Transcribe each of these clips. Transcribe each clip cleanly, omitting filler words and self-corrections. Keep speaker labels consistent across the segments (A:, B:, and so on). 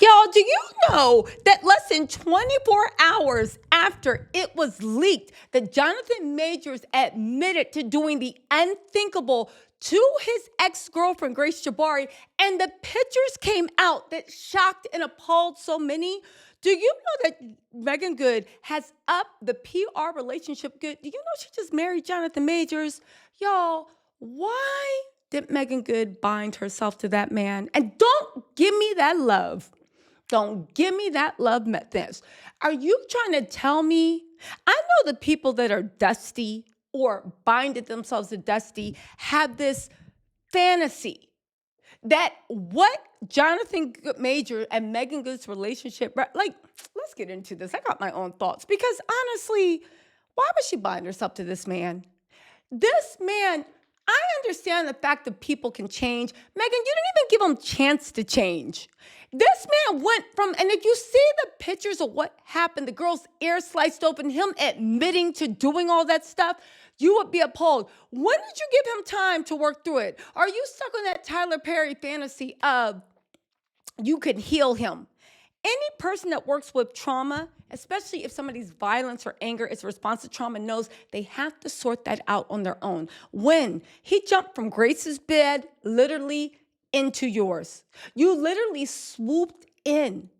A: Y'all, do you know that less than 24 hours after it was leaked that Jonathan Majors admitted to doing the unthinkable to his ex-girlfriend, Grace Jabari, and the pictures came out that shocked and appalled so many? Do you know that Meagan Good has upped the PR relationship good? Do you know she just married Jonathan Majors? Y'all, why did Meagan Good bind herself to that man? And don't give me that love. Don't give me that love methods. Are you trying to tell me? I know the people that are dusty or binded themselves to dusty have this fantasy that what Jonathan Major and Meagan Good's relationship, like, let's get into this. I got my own thoughts because honestly, why would she bind herself to this man? This man, I understand the fact that people can change. Meagan, you didn't even give him a chance to change. This man went from, and if you see the pictures of what happened, the girl's ear sliced open, him admitting to doing all that stuff, you would be appalled. When did you give him time to work through it? Are you stuck on that Tyler Perry fantasy of you could heal him? Any person that works with trauma, especially if somebody's violence or anger is a response to trauma, knows they have to sort that out on their own. When he jumped from Grace's bed, literally into yours, you literally swooped in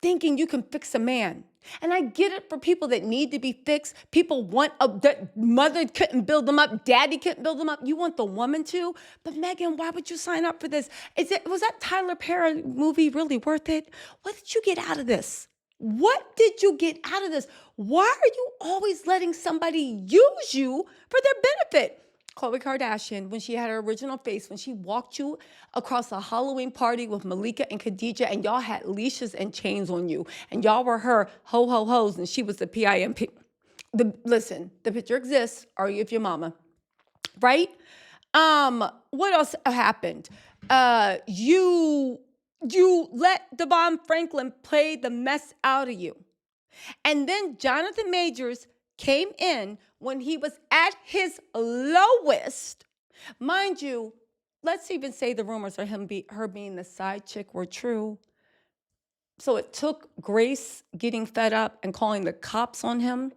A: thinking you can fix a man. And I get it for people that need to be fixed. People want that mother couldn't build them up, daddy couldn't build them up. You want the woman to. But Meagan, why would you sign up for this? Was that Tyler Perry movie really worth it? What did you get out of this? What did you get out of this? Why are you always letting somebody use you for their benefit? Khloe Kardashian, when she had her original face, when she walked you across a Halloween party with Malika and Khadijah, and y'all had leashes and chains on you, and y'all were her ho-ho-hos, and she was the PIMP. Listen, the picture exists. Are you if your mama? Right? What else happened? You let Devon Franklin play the mess out of you. And then Jonathan Majors came in when he was at his lowest. Mind you, let's even say the rumors of her being the side chick were true. So it took Grace getting fed up and calling the cops on him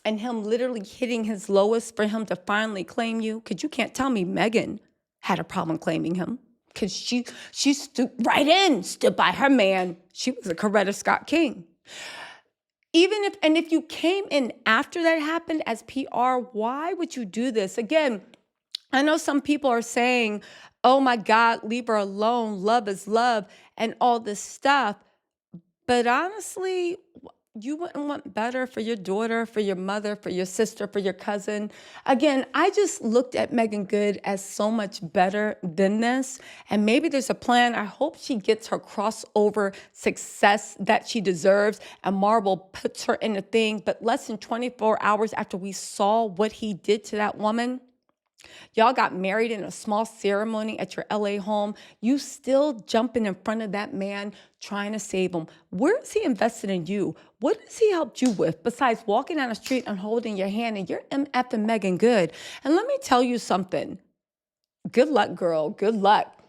A: and him literally hitting his lowest for him to finally claim you. Because you can't tell me Meagan had a problem claiming him. Because she stood right in, stood by her man. She was a Coretta Scott King. If you came in after that happened as PR, why would you do this? Again, I know some people are saying, oh my God, leave her alone, love is love, and all this stuff. But honestly, you wouldn't want better for your daughter, for your mother, for your sister, for your cousin. Again, I just looked at Meagan Good as so much better than this. And maybe there's a plan. I hope she gets her crossover success that she deserves and Marvel puts her in the thing. But less than 24 hours after we saw what he did to that woman, y'all got married in a small ceremony at your LA home. You still jumping in front of that man trying to save him. Where is he invested in you? What has he helped you with besides walking down the street and holding your hand and you're MFing Meagan Good? And let me tell you something. Good luck, girl. Good luck.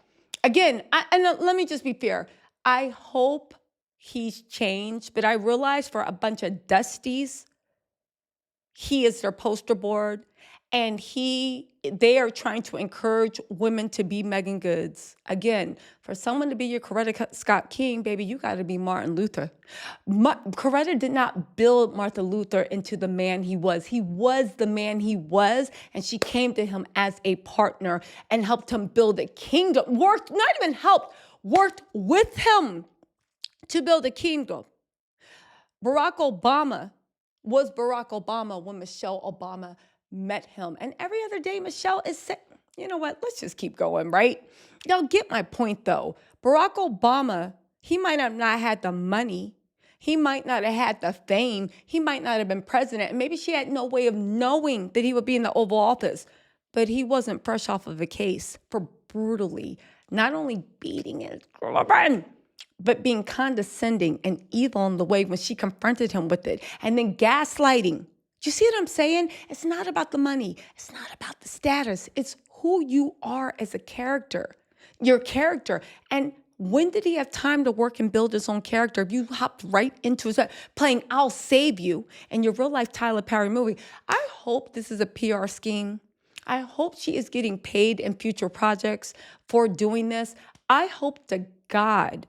A: Again, let me just be fair. I hope he's changed, but I realize for a bunch of dusties, he is their poster board. And they are trying to encourage women to be Meagan Goods. Again, for someone to be your Coretta Scott King, baby, you got to be Martin Luther. Coretta did not build Martin Luther into the man he was. He was the man he was, and she came to him as a partner and helped him build a kingdom. Worked with him to build a kingdom. Barack Obama was Barack Obama when Michelle Obama met him. And every other day, Michelle is saying, you know what, let's just keep going, right? Y'all get my point, though. Barack Obama, he might have not had the money. He might not have had the fame. He might not have been president. And maybe she had no way of knowing that he would be in the Oval Office. But he wasn't fresh off of a case for brutally not only beating his girlfriend, but being condescending and evil in the way when she confronted him with it. And then gaslighting. You see what I'm saying? It's not about the money. It's not about the status. It's who you are as a character, your character. And When did he have time to work and build his own character? If you hopped right into his playing I'll Save You in your real life Tyler Perry movie, I hope this is a PR scheme. I hope she is getting paid in future projects for doing this. I hope to God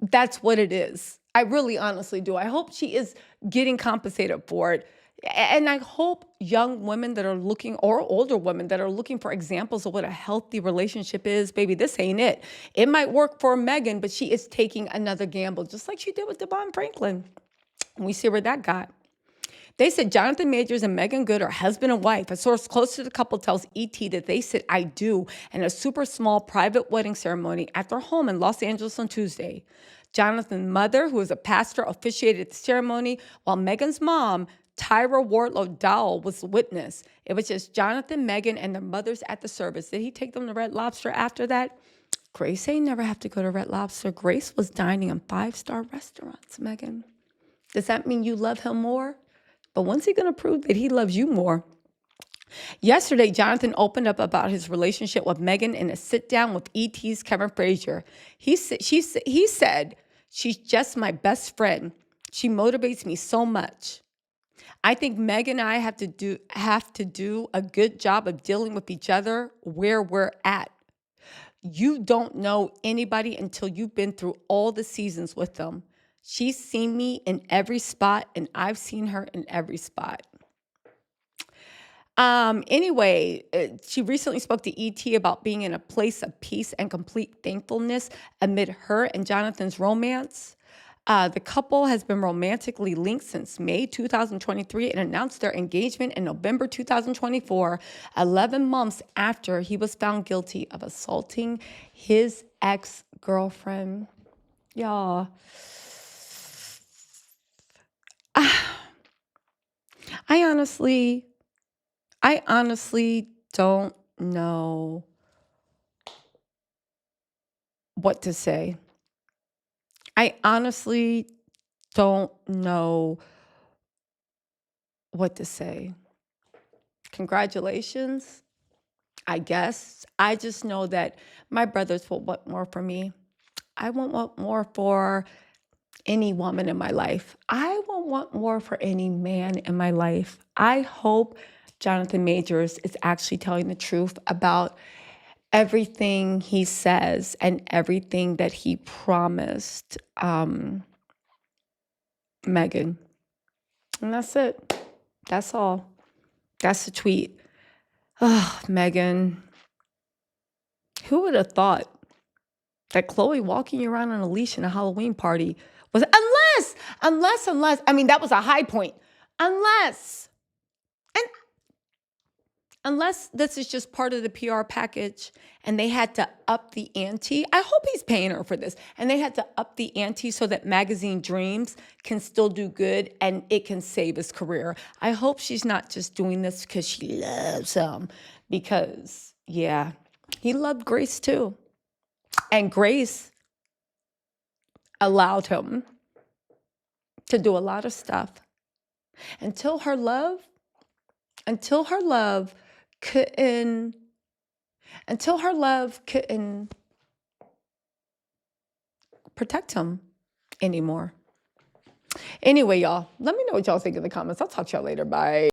A: that's what it is. I really honestly do. I hope she is getting compensated for it. And I hope young women that are looking, or older women that are looking for examples of what a healthy relationship is, baby, this ain't it. It might work for Meagan, but she is taking another gamble, just like she did with Devon Franklin. And we see where that got. They said Jonathan Majors and Meagan Good are husband and wife. A source close to the couple tells ET that they said I do in a super small private wedding ceremony at their home in Los Angeles on Tuesday. Jonathan's mother, who is a pastor, officiated the ceremony, while Meagan's mom, Tyra Wardlow Dowell, was the witness. It was just Jonathan, Meagan, and their mothers at the service. Did he take them to Red Lobster after that? Grace ain't never have to go to Red Lobster. Grace was dining in 5-star restaurants, Meagan. Does that mean you love him more? But when's he going to prove that he loves you more? Yesterday, Jonathan opened up about his relationship with Meagan in a sit-down with ET's Kevin Frazier. He said, she's just my best friend. She motivates me so much. I think Meagan and I have to do a good job of dealing with each other where we're at. You don't know anybody until you've been through all the seasons with them. She's seen me in every spot, and I've seen her in every spot. Anyway, she recently spoke to ET about being in a place of peace and complete thankfulness amid her and Jonathan's romance. The couple has been romantically linked since May 2023 and announced their engagement in November 2024, 11 months after he was found guilty of assaulting his ex-girlfriend. Y'all, I honestly don't know what to say. I honestly don't know what to say. Congratulations, I guess. I just know that my brothers will want more for me. I won't want more for any woman in my life. I won't want more for any man in my life. I hope Jonathan Majors is actually telling the truth about everything he says and everything that he promised Meagan. And that's it. That's all. That's the tweet. Oh, Meagan. Who would have thought that Chloe walking you around on a leash in a Halloween party was, unless, I mean, that was a high point. Unless this is just part of the PR package and they had to up the ante. I hope he's paying her for this. And they had to up the ante so that Magazine Dreams can still do good and it can save his career. I hope she's not just doing this because she loves him. Because, yeah, he loved Grace too. And Grace allowed him to do a lot of stuff until her love couldn't protect him anymore. Anyway, y'all, let me know what y'all think in the comments. I'll talk to y'all later. Bye.